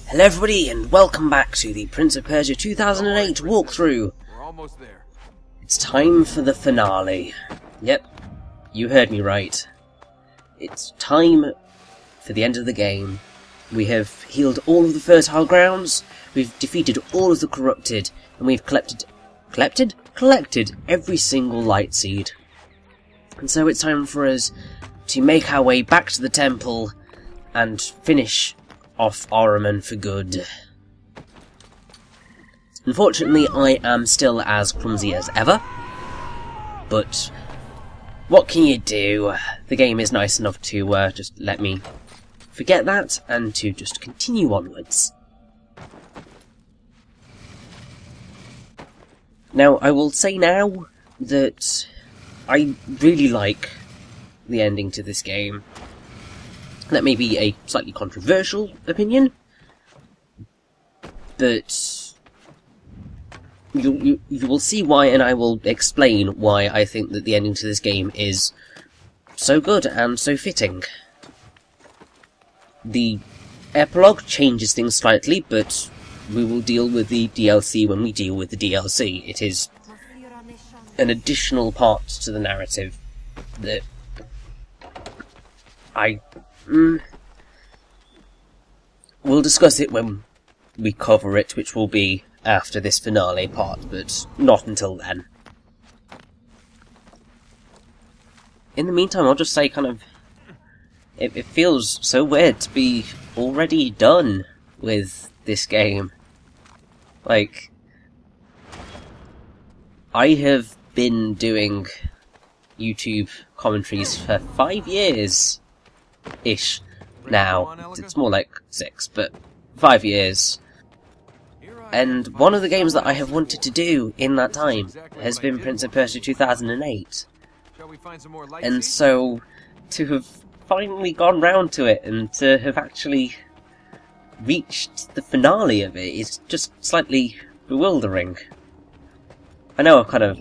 Hello everybody and welcome back to the Prince of Persia 2008 walkthrough. We're almost there. It's time for the finale. Yep, you heard me right. It's time for the end of the game. We have healed all of the fertile grounds, we've defeated all of the corrupted, and we've collected every single light seed. And so it's time for us to make our way back to the temple and finish off Ahriman for good. Unfortunately, I am still as clumsy as ever, but what can you do? The game is nice enough to just let me forget that and to just continue onwards. Now, I will say now that I really like the ending to this game. That may be a slightly controversial opinion, but you will see why, and I will explain why I think that the ending to this game is so good and so fitting. The epilogue changes things slightly, but we will deal with the DLC when we deal with the DLC. It is an additional part to the narrative that we'll discuss it when we cover it, which will be after this finale part, but not until then. In the meantime, I'll just say it feels so weird to be already done with this game. Like, I have been doing YouTube commentaries for 5 years. Ish now. It's more like 6, but 5 years. And one of the games that I have wanted to do in that time has been Prince of Persia 2008. And so, to have finally gone round to it and to have actually reached the finale of it is just slightly bewildering. I know I've kind of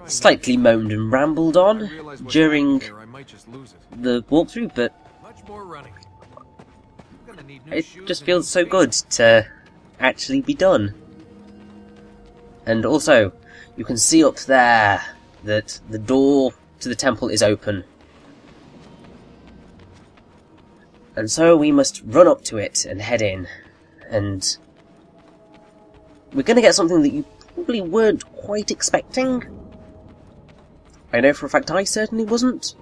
slightly moaned and rambled on during the walkthrough, but it just feels so good to actually be done. And also, you can see up there that the door to the temple is open. And so we must run up to it and head in. And we're going to get something that you probably weren't quite expecting. I know for a fact I certainly wasn't.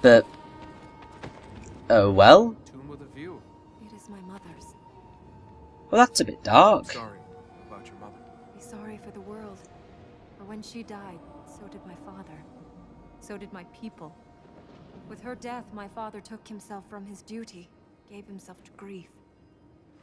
But oh well. Tomb with a view. It is my mother's. Well, that's a bit dark. Sorry about your mother. Be sorry for the world. For when she died, so did my father. So did my people. With her death, my father took himself from his duty, gave himself to grief.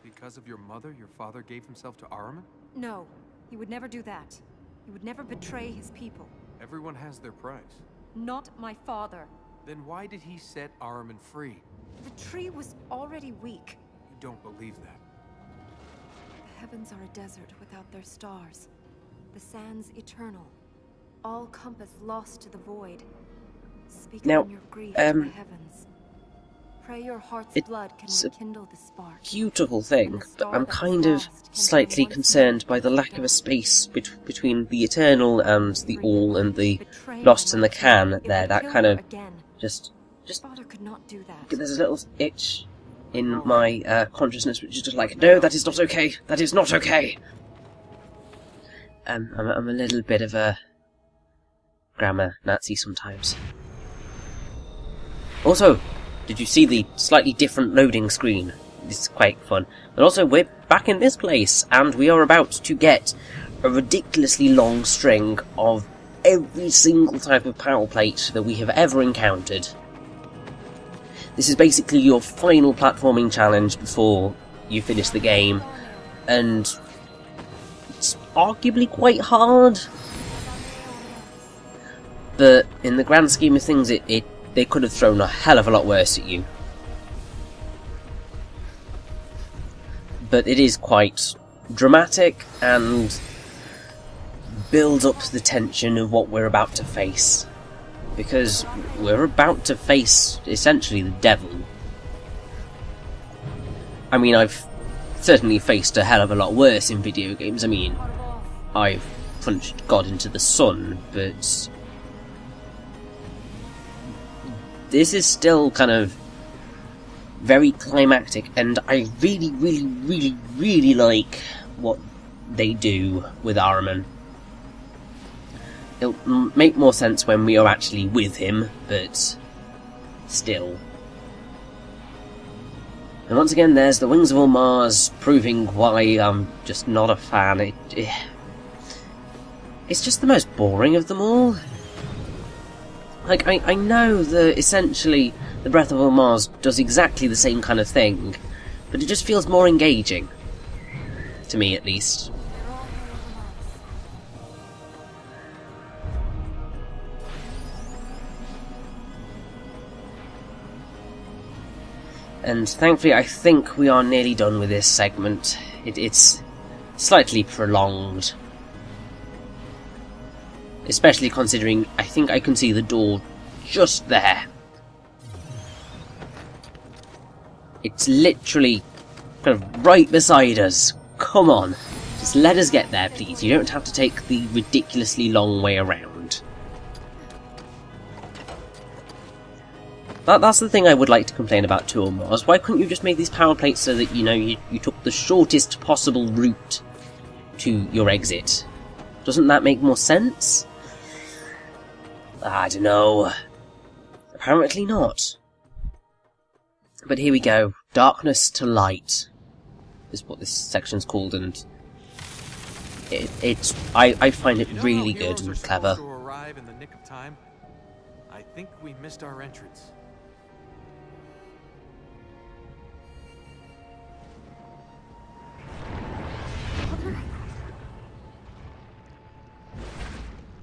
Because of your mother, your father gave himself to Ahriman? No, he would never do that. He would never betray his people. Everyone has their price. Not my father. Then why did he set Ahriman free? The tree was already weak. You don't believe that. The heavens are a desert without their stars. The sands eternal. All compass lost to the void. Speak Now, from your grief to the heavens. Pray your heart's blood can rekindle the spark. Beautiful thing, but I'm kind of slightly concerned by the lack of a space between the eternal and the all and the lost and the can there. That kind of just Father could not do that. there's a little itch in my consciousness which is just like, no, that is not okay. That is not okay. I'm a little bit of a grammar Nazi sometimes. Also, did you see the slightly different loading screen? This is quite fun. And also, we're back in this place, and we are about to get a ridiculously long string of every single type of power plate that we have ever encountered. This is basically your final platforming challenge before you finish the game, and it's arguably quite hard. But in the grand scheme of things, they could have thrown a hell of a lot worse at you. But it is quite dramatic and builds up the tension of what we're about to face. because we're about to face essentially the devil. I mean, I've certainly faced a hell of a lot worse in video games. I mean, I've punched God into the sun, but this is still kind of very climactic, and I really, really, really, really like what they do with Ahriman. It'll make more sense when we are actually with him, but still. And once again, there's the Wings of All Mars, proving why I'm just not a fan. It's just the most boring of them all. Like, I know that essentially the Breath of All Mars does exactly the same kind of thing, but it just feels more engaging. To me, at least. And thankfully, I think we are nearly done with this segment. It's slightly prolonged. Especially considering I think I can see the door just there. It's literally kind of right beside us. Come on. Just let us get there, please. You don't have to take the ridiculously long way around. That's the thing I would like to complain about to All Mars. Why couldn't you just make these power plates so that, you know, you took the shortest possible route to your exit? Doesn't that make more sense? I don't know. Apparently not. But here we go. Darkness to light is what this section's called, and I find it really good and clever. To arrive in the nick of time. I think we missed our entrance.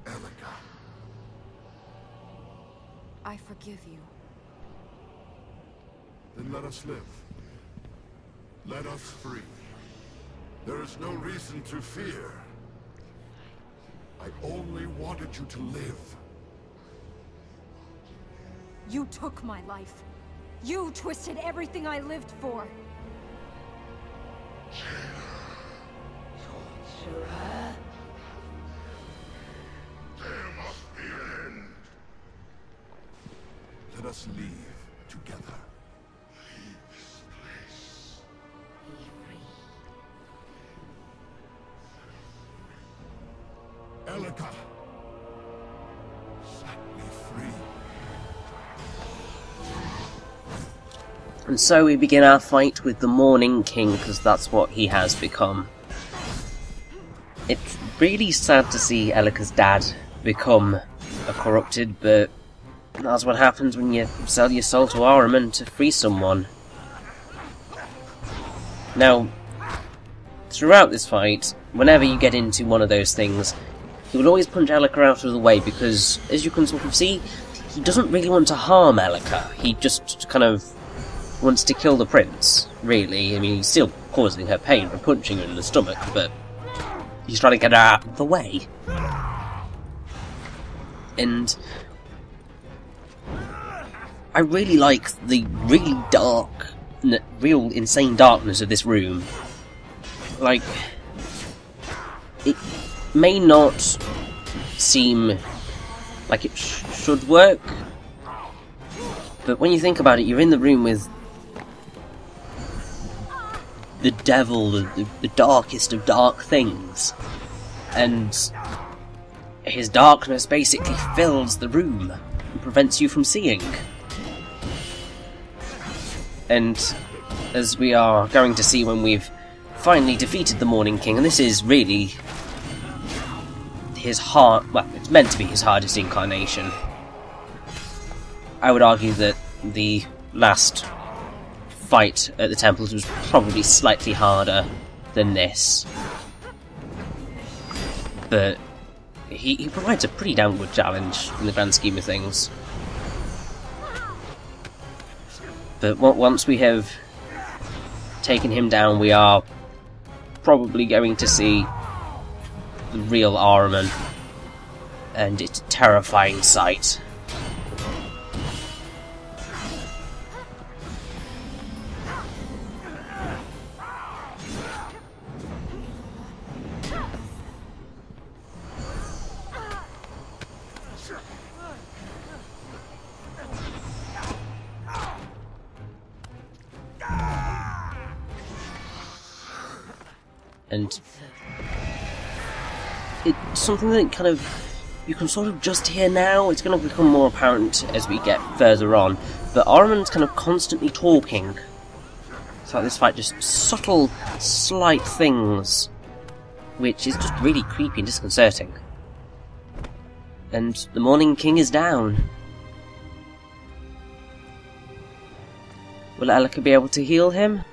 Elika. I forgive you. Then let us live. Let us free. There is no reason to fear. I only wanted you to live. You took my life. You twisted everything I lived for. There must be an end. Let us leave together. Leave this place. Be free. Elika. Set me free. And so we begin our fight with the Mourning King, because that's what he has become. It's really sad to see Elika's dad become a corrupted, but that's what happens when you sell your soul to Ahriman to free someone. Now, throughout this fight, whenever you get into one of those things, he will always punch Elika out of the way, because, as you can sort of see, he doesn't really want to harm Elika. He just kind of wants to kill the prince, really. I mean, he's still causing her pain by punching her in the stomach, but he's trying to get her out of the way. And I really like the really dark, real insane darkness of this room. Like, it may not seem like it should work, but when you think about it, you're in the room with the devil, the darkest of dark things, and his darkness basically fills the room and prevents you from seeing. And as we are going to see when we've finally defeated the Mourning King, and this is really his well, it's meant to be his hardest incarnation. I would argue that the last fight at the temples was probably slightly harder than this, but he provides a pretty damn good challenge in the grand scheme of things. But once we have taken him down, we are probably going to see the real Ahriman, and it's a terrifying sight. And it's something that kind of you can sort of just hear now. It's going to become more apparent as we get further on. But Ahriman's kind of constantly talking throughout this fight, just subtle, slight things, which is just really creepy and disconcerting. And the Mourning King is down. Will Elika be able to heal him?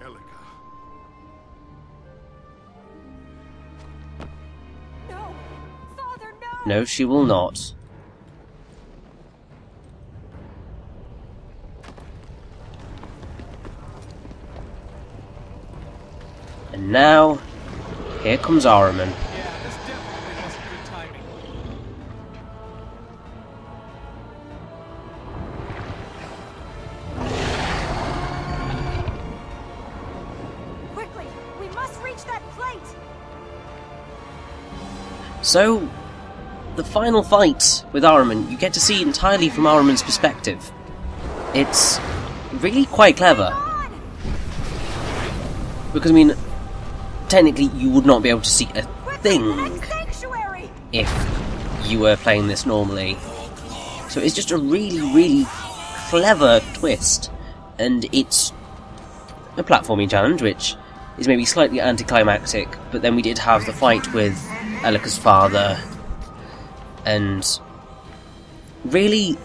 Elika. No! Father, no! No, she will not. And now, here comes Ahriman. Yeah, this definitely wasn't good timing. Quickly! We must reach that plate! So, the final fight with Ahriman, you get to see entirely from Ahriman's perspective. It's really quite clever. Because, I mean, technically you would not be able to see a thing if you were playing this normally. So it's just a really, really clever twist. And it's a platforming challenge, which is maybe slightly anticlimactic, but then we did have the fight with Elika's father, and really,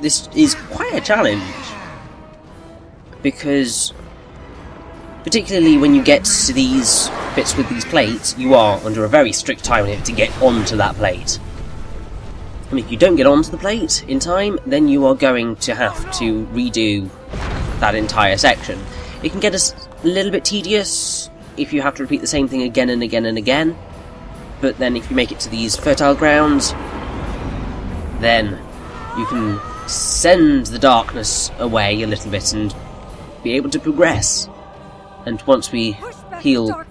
this is quite a challenge, because particularly when you get to these bits with these plates, you are under a very strict time limit to get onto that plate. And if you don't get onto the plate in time, then you are going to have to redo that entire section. It can get a little bit tedious if you have to repeat the same thing again and again and again, but then if you make it to these fertile grounds, then you can send the darkness away a little bit and be able to progress. And once we heal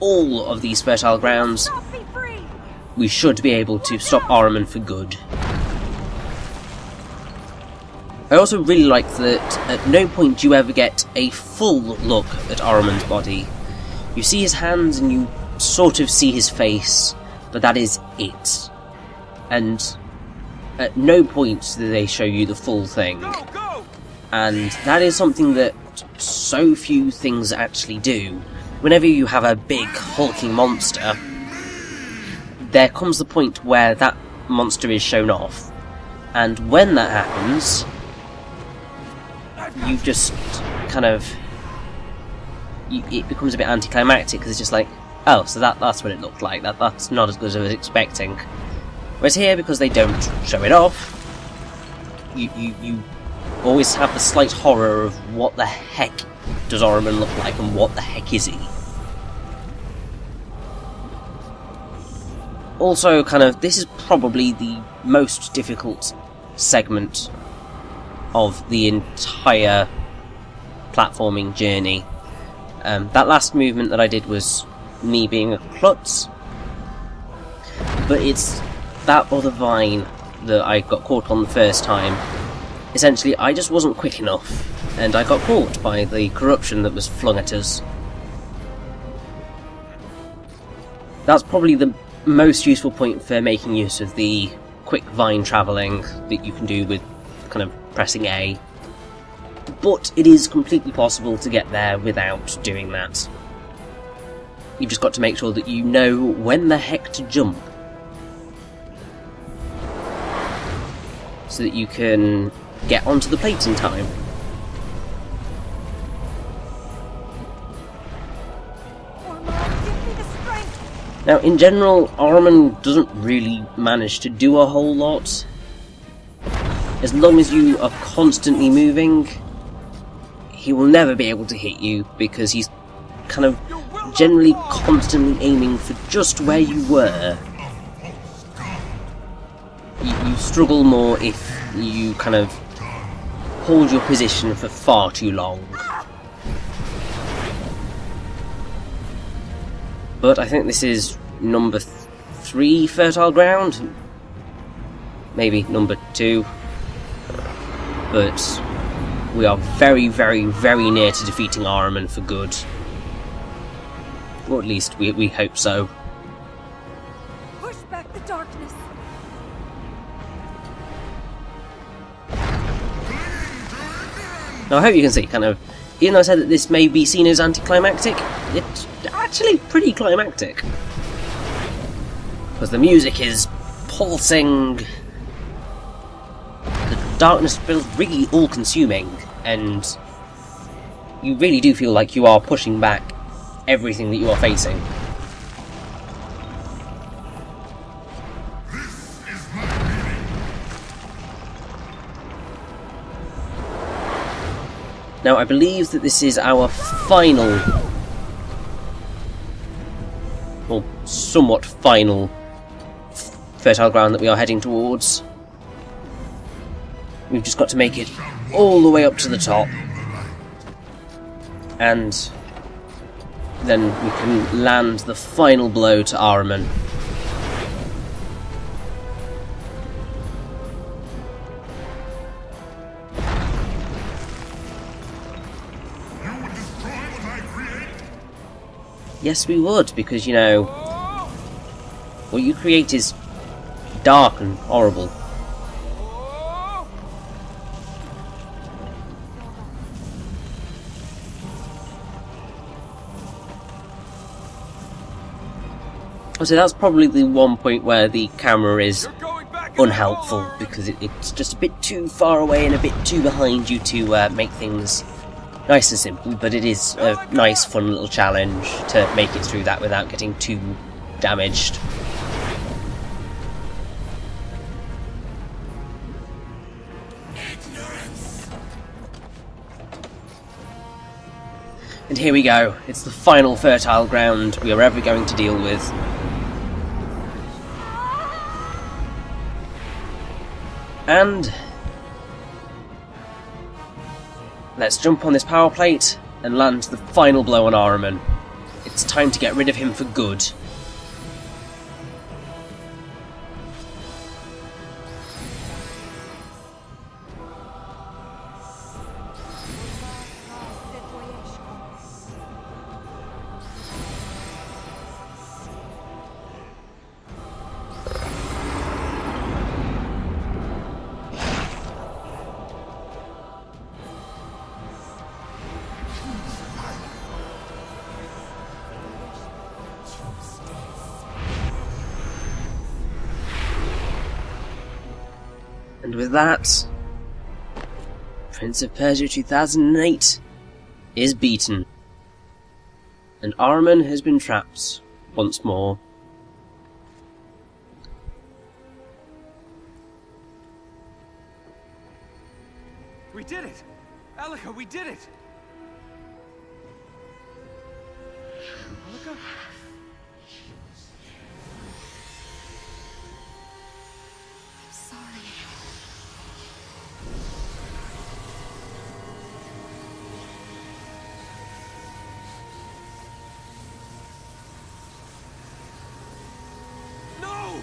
all of these fertile grounds, we should be able to stop Ahriman for good. I also really like that at no point do you ever get a full look at Ahriman's body. You see his hands and you sort of see his face, but that is it. And at no point do they show you the full thing. And that is something that so few things actually do. Whenever you have a big hulking monster, there comes the point where that monster is shown off. And when that happens, you just kind of... it becomes a bit anticlimactic, because it's just like, oh, so that's what it looked like. That's not as good as I was expecting. Whereas here, because they don't show it off, you always have the slight horror of what the heck does Ahriman look like and what the heck is he. Also, kind of, this is probably the most difficult segment of the entire platforming journey. That last movement that I did was me being a klutz, but it's that other vine that I got caught on the first time. Essentially, I just wasn't quick enough, and I got caught by the corruption that was flung at us. That's probably the most useful point for making use of the quick vine travelling that you can do with kind of pressing A. But it is completely possible to get there without doing that. You've just got to make sure that you know when the heck to jump, so that you can get onto the plate in time. Now, in general, Ahriman doesn't really manage to do a whole lot. As long as you are constantly moving, he will never be able to hit you, because he's kind of generally constantly aiming for just where you were. You struggle more if you kind of hold your position for far too long. But I think this is number 3 fertile ground, maybe number 2, but we are very, very, very near to defeating Ahriman for good. Or at least we hope so. Push back the darkness. Now I hope you can see, kind of, even though I said that this may be seen as anticlimactic, it's actually pretty climactic. Because the music is pulsing, the darkness feels really all-consuming, and you really do feel like you are pushing back everything that you are facing. Now, I believe that this is our final, or somewhat final, fertile ground that we are heading towards. We've just got to make it all the way up to the top, and then we can land the final blow to Ahriman. Yes, we would, because, you know, what you create is dark and horrible. So that's probably the one point where the camera is unhelpful, because it's just a bit too far away and a bit too behind you to make things nice and simple, but it is a nice, fun little challenge to make it through that without getting too damaged. And here we go. It's the final fertile ground we are ever going to deal with. And let's jump on this power plate and land the final blow on Ahriman. It's time to get rid of him for good. And with that, Prince of Persia 2008 is beaten, and Ahriman has been trapped once more. We did it! Elika, we did it! Elika? Sorry. No!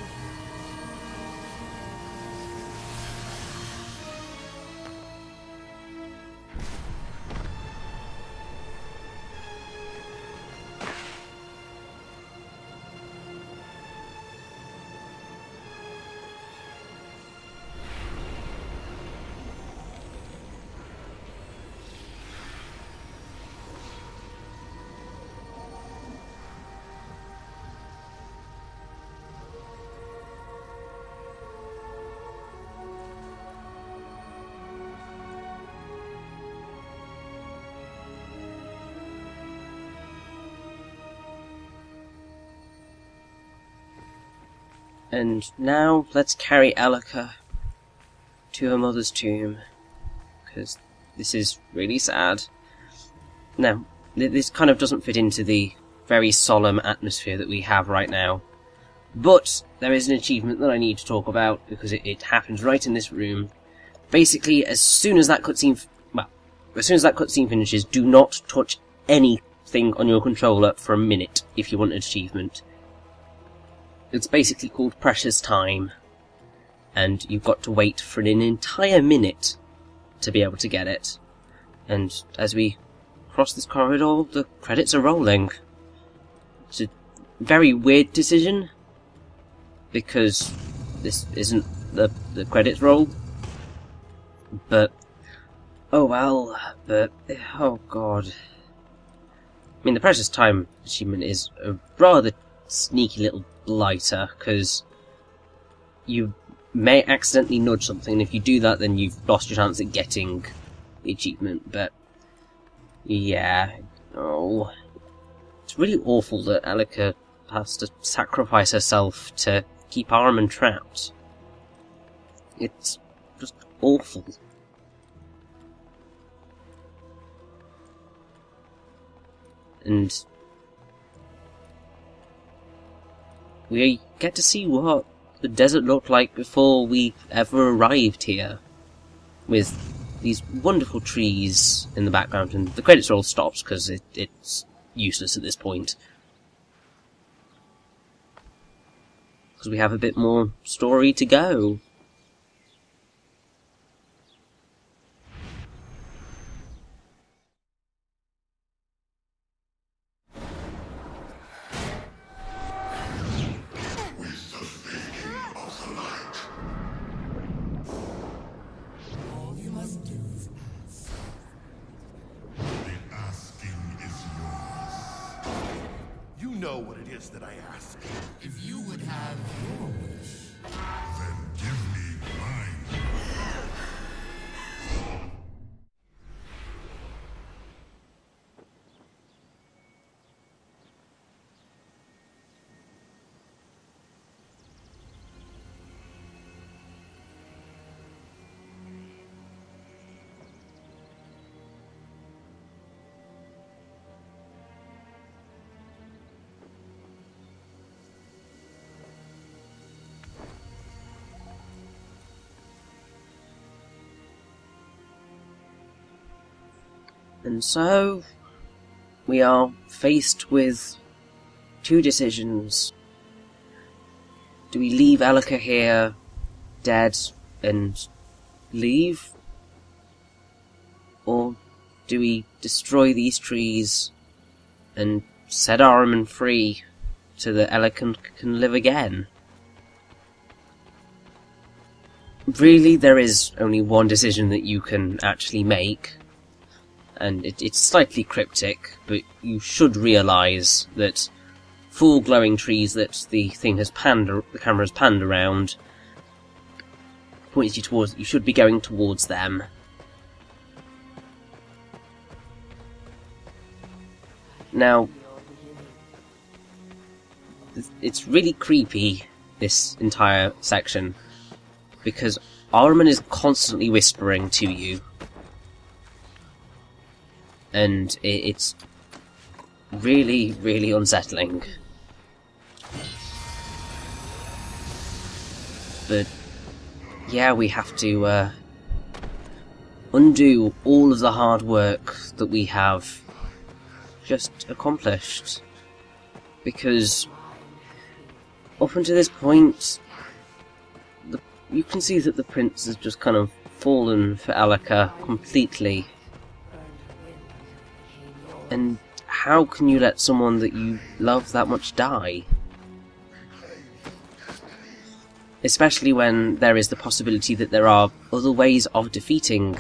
And now let's carry Elika to her mother's tomb, because this is really sad. Now, this kind of doesn't fit into the very solemn atmosphere that we have right now, but there is an achievement that I need to talk about, because it happens right in this room. Basically, as soon as that cutscene finishes, do not touch anything on your controller for a minute if you want an achievement. It's basically called Precious Time, and you've got to wait for an entire minute to be able to get it. And as we cross this corridor, the credits are rolling. It's a very weird decision, because this isn't the credits roll. But, oh well, but, oh god. I mean, the precious time achievement is a rather sneaky little blighter, because you may accidentally nudge something, and if you do that, then you've lost your chance at getting the achievement. But yeah, oh, it's really awful that Elika has to sacrifice herself to keep Ahriman trapped. It's just awful. And we get to see what the desert looked like before we ever arrived here, with these wonderful trees in the background, and the credits are all stopped because it's useless at this point. Because we have a bit more story to go. Know what it is that I ask. If you would have your wish, then give me mine. And so, we are faced with two decisions. Do we leave Elika here, dead, and leave? Or do we destroy these trees and set Ahriman free so that Elika can live again? Really, there is only one decision that you can actually make. And it's slightly cryptic, but you should realise that full glowing trees that the thing has the camera has panned around points you towards. You should be going towards them. Now, it's really creepy, this entire section, because Ahriman is constantly whispering to you. And it's really, really unsettling. But yeah, we have to undo all of the hard work that we have just accomplished. Because up until this point, you can see that the prince has just kind of fallen for Elika completely. And how can you let someone that you love that much die? Especially when there is the possibility that there are other ways of defeating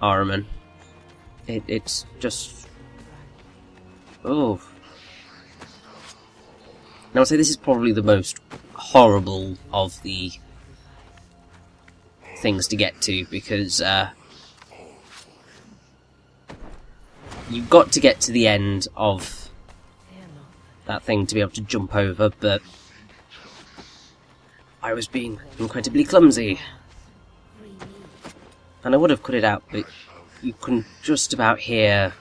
Ahriman. It's just... oh. Now I'd say this is probably the most horrible of the things to get to, because you've got to get to the end of that thing to be able to jump over, but I was being incredibly clumsy. And I would have cut it out, but you can just about hear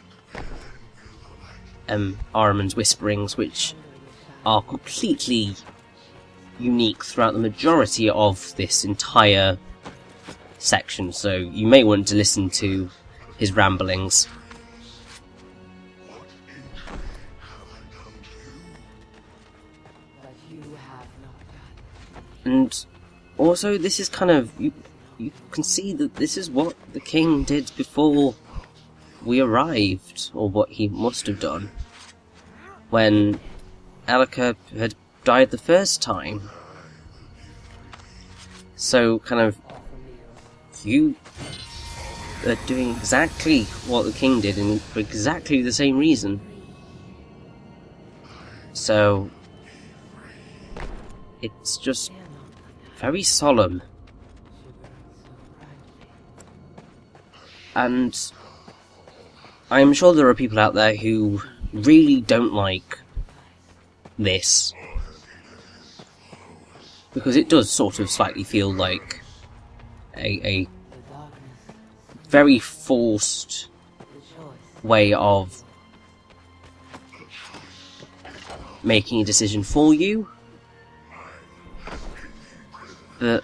Ahriman's whisperings, which are completely unique throughout the majority of this entire section, so you may want to listen to his ramblings. And also, this is kind of... You can see that this is what the king did before we arrived, or what he must have done, when Elika had died the first time. So, kind of, you are doing exactly what the king did, and for exactly the same reason. So, it's just very solemn. And I'm sure there are people out there who really don't like this, because it does sort of slightly feel like a very forced way of making a decision for you. But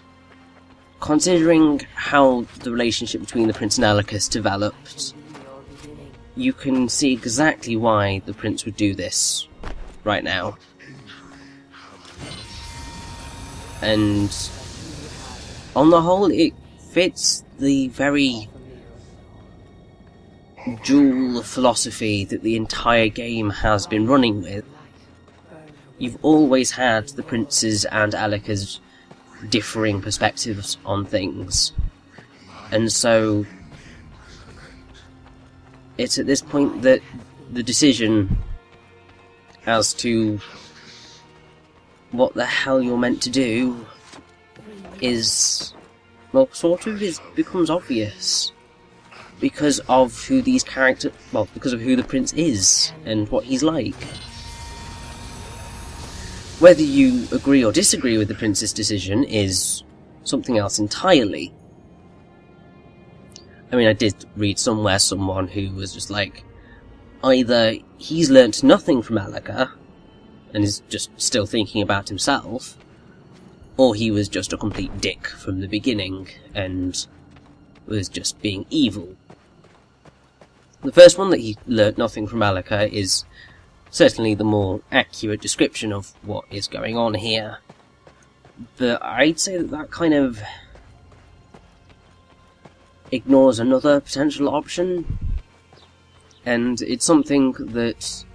considering how the relationship between the Prince and Elika has developed, you can see exactly why the Prince would do this right now. And on the whole, it fits the very dual philosophy that the entire game has been running with. You've always had the Prince's and Elika's differing perspectives on things, and so it's at this point that the decision as to what the hell you're meant to do is, well, sort of becomes obvious because of who these characters, well, because of who the Prince is and what he's like. Whether you agree or disagree with the Prince's decision is something else entirely. I mean, I did read somewhere someone who was just like, either he's learnt nothing from Elika and is just still thinking about himself, or he was just a complete dick from the beginning and was just being evil. The first one, that he learnt nothing from Elika, is certainly the more accurate description of what is going on here. But I'd say that that kind of ignores another potential option, and it's something that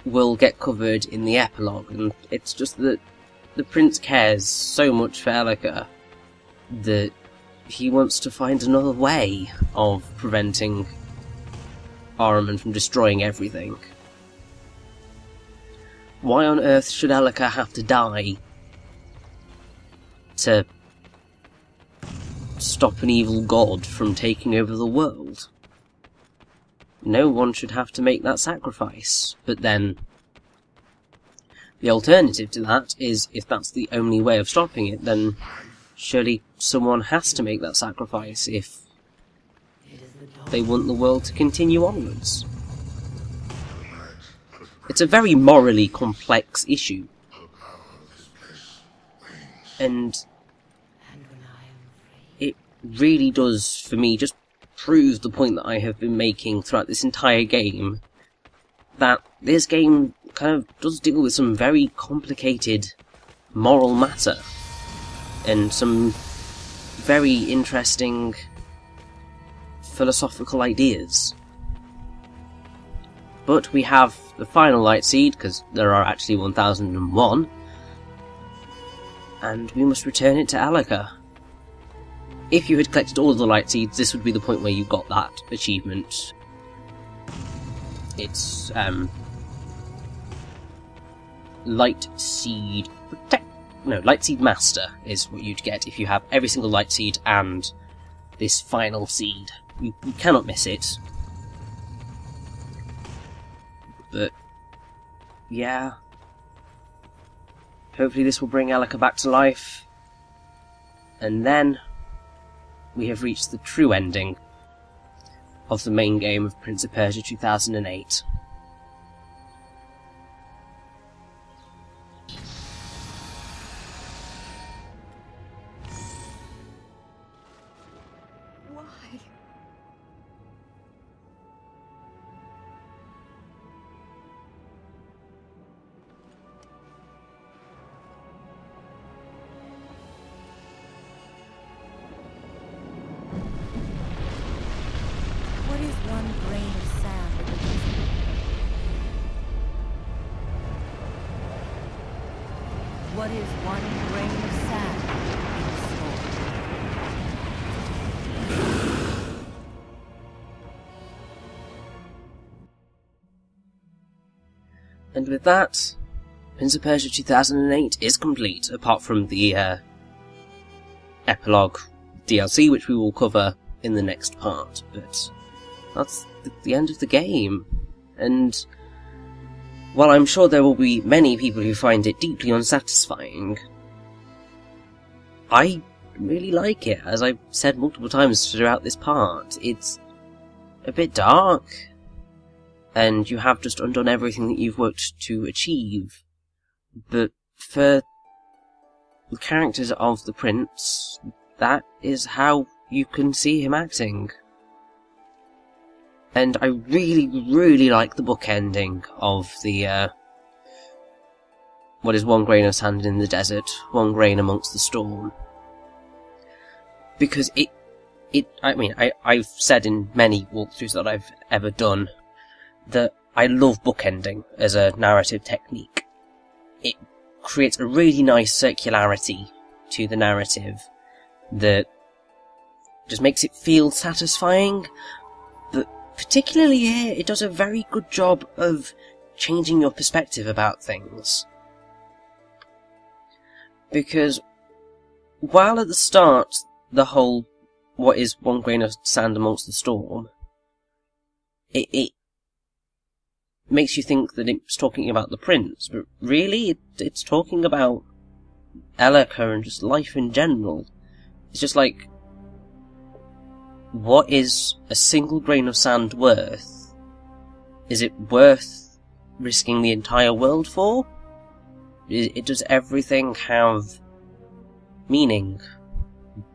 will get covered in the epilogue, and it's just that the Prince cares so much for Elika that he wants to find another way of preventing Ahriman from destroying everything. Why on earth should Elika have to die to stop an evil god from taking over the world? No one should have to make that sacrifice. But then, the alternative to that is, if that's the only way of stopping it, then surely someone has to make that sacrifice if they want the world to continue onwards. It's a very morally complex issue. And it really does, for me, just prove the point that I have been making throughout this entire game, that this game kind of does deal with some very complicated moral matter, and some very interesting philosophical ideas. But we have the final light seed, because there are actually 1001, and we must return it to Elika. If you had collected all of the light seeds, this would be the point where you got that achievement. It's Light Seed Light Seed Master is what you'd get if you have every single light seed and this final seed. You cannot miss it. But yeah, hopefully this will bring Elika back to life, and then we have reached the true ending of the main game of Prince of Persia 2008. Why? What is one grain of sand in the desert? What is one grain of sand in the storm? And with that, Prince of Persia 2008 is complete, apart from the epilogue DLC, which we will cover in the next part. But that's the end of the game. And while I'm sure there will be many people who find it deeply unsatisfying, I really like it. As I've said multiple times throughout this part, it's a bit dark, and you have just undone everything that you've worked to achieve. But for the characters of the prince, that is how you can see him acting. And I really, really like the book ending of the, what is one grain of sand in the desert, one grain amongst the storm. Because I've said in many walkthroughs that I've ever done that I love bookending as a narrative technique. It creates a really nice circularity to the narrative that just makes it feel satisfying, but particularly here, it does a very good job of changing your perspective about things. Because while at the start, the whole what is one grain of sand amongst the storm, it makes you think that it's talking about the prince, but really it's talking about Elika and just life in general. It's just like, what is a single grain of sand worth? Is it worth risking the entire world for? Does everything have meaning?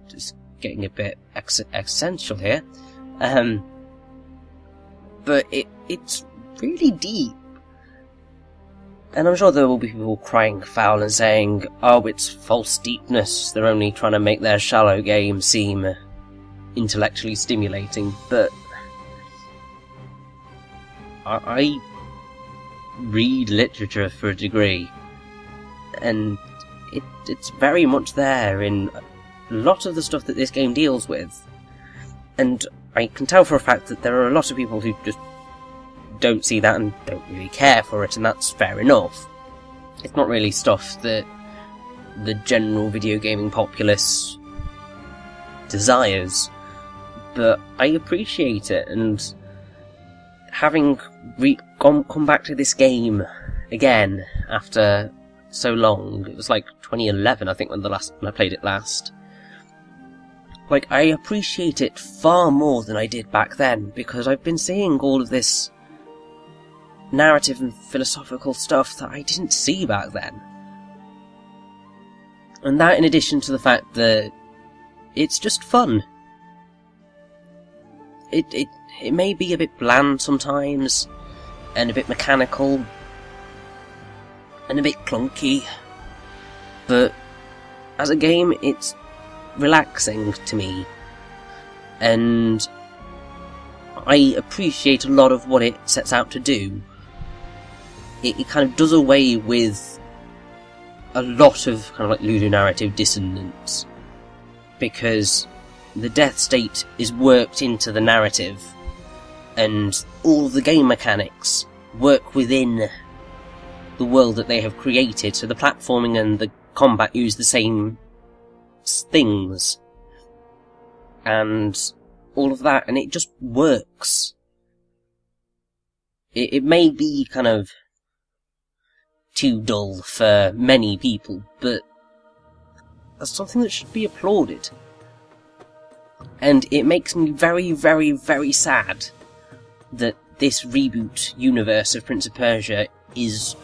Just getting a bit existential here. But it's really deep. And I'm sure there will be people crying foul and saying, oh, it's false deepness, they're only trying to make their shallow game seem intellectually stimulating, but I read literature for a degree, and it's very much there in a lot of the stuff that this game deals with. And I can tell for a fact that there are a lot of people who just don't see that and don't really care for it, and that's fair enough. It's not really stuff that the general video gaming populace desires, but I appreciate it, and having come back to this game again after so long, it was like 2011 I think when I played it last, like, I appreciate it far more than I did back then, because I've been seeing all of this narrative and philosophical stuff that I didn't see back then. And that, in addition to the fact that it's just fun. It may be a bit bland sometimes, and a bit mechanical, and a bit clunky, but as a game it's relaxing to me, and I appreciate a lot of what it sets out to do. It kind of does away with a lot of kind of like ludonarrative dissonance, because the death state is worked into the narrative, and all of the game mechanics work within the world that they have created, so the platforming and the combat use the same things, and all of that, and it just works. It may be kind of too dull for many people, but that's something that should be applauded. And it makes me very, very, very sad that this reboot universe of Prince of Persia is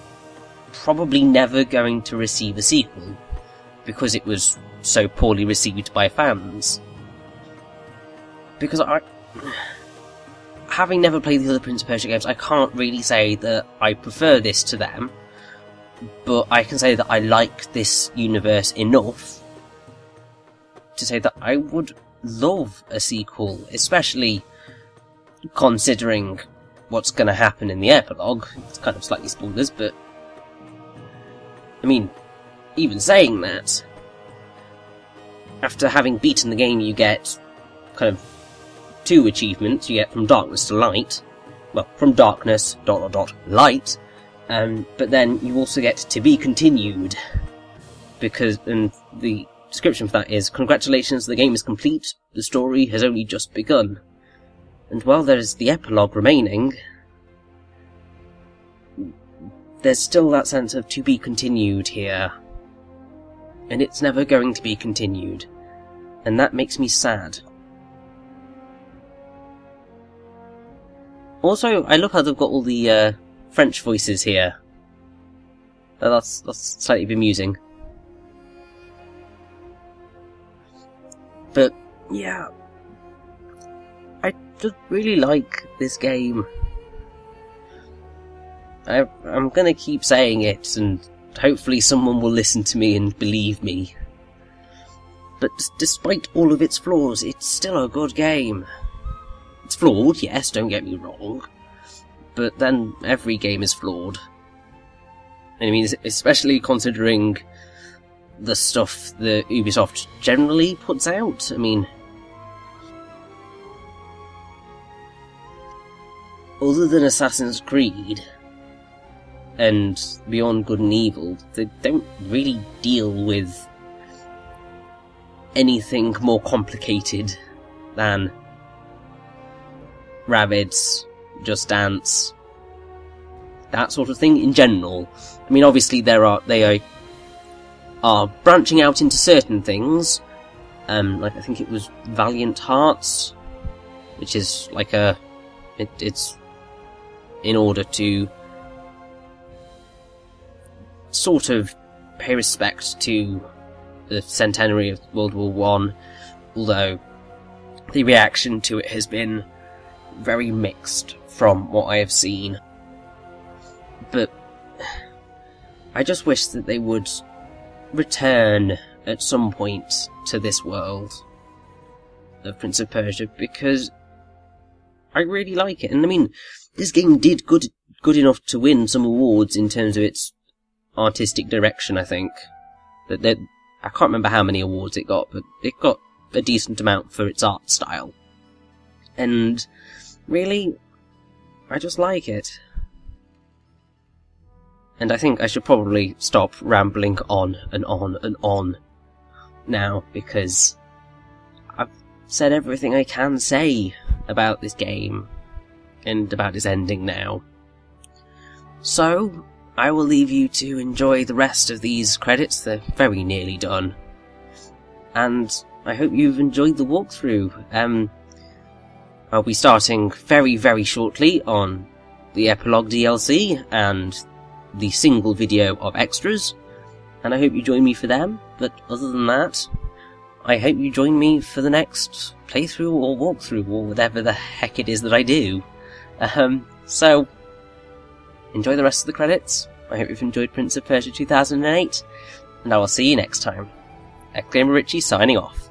probably never going to receive a sequel, because it was so poorly received by fans. Because having never played the other Prince of Persia games, I can't really say that I prefer this to them, but I can say that I like this universe enough to say that I would love a sequel, especially considering what's going to happen in the epilogue. It's kind of slightly spoilers, but I mean, even saying that, after having beaten the game, you get kind of 2 achievements. You get from darkness to light. Well, from darkness, ... light. But then you also get to be continued. And the description for that is, congratulations, the game is complete. The story has only just begun. And while there's the epilogue remaining, there's still that sense of to be continued here. And it's never going to be continued. And that makes me sad. Also, I love how they've got all the French voices here. That's slightly bemusing. But, yeah, I just really like this game. I'm gonna keep saying it, and hopefully someone will listen to me and believe me. But despite all of its flaws, it's still a good game. It's flawed, yes, don't get me wrong. But then every game is flawed. And I mean, especially considering the stuff that Ubisoft generally puts out. I mean, other than Assassin's Creed and Beyond Good and Evil, they don't really deal with anything more complicated than Rabbids, Just Dance, that sort of thing in general. I mean, obviously they are branching out into certain things, like I think it was Valiant Hearts, which is like it's in order to sort of pay respect to the centenary of World War I, although the reaction to it has been very mixed from what I have seen. But I just wish that they would return at some point to this world of Prince of Persia, because I really like it. And I mean, this game did good enough to win some awards in terms of its artistic direction, I think. I can't remember how many awards it got, but it got a decent amount for its art style. And really, I just like it. And I think I should probably stop rambling on and on and on now, because I've said everything I can say about this game and about its ending now. So, I will leave you to enjoy the rest of these credits. They're very nearly done. And I hope you've enjoyed the walkthrough. I'll be starting very, very shortly on the Epilogue DLC and the single video of extras, and I hope you join me for them. But other than that, I hope you join me for the next playthrough or walkthrough or whatever the heck it is that I do. So, enjoy the rest of the credits. I hope you've enjoyed Prince of Persia 2008, and I will see you next time. Gamer Richie signing off.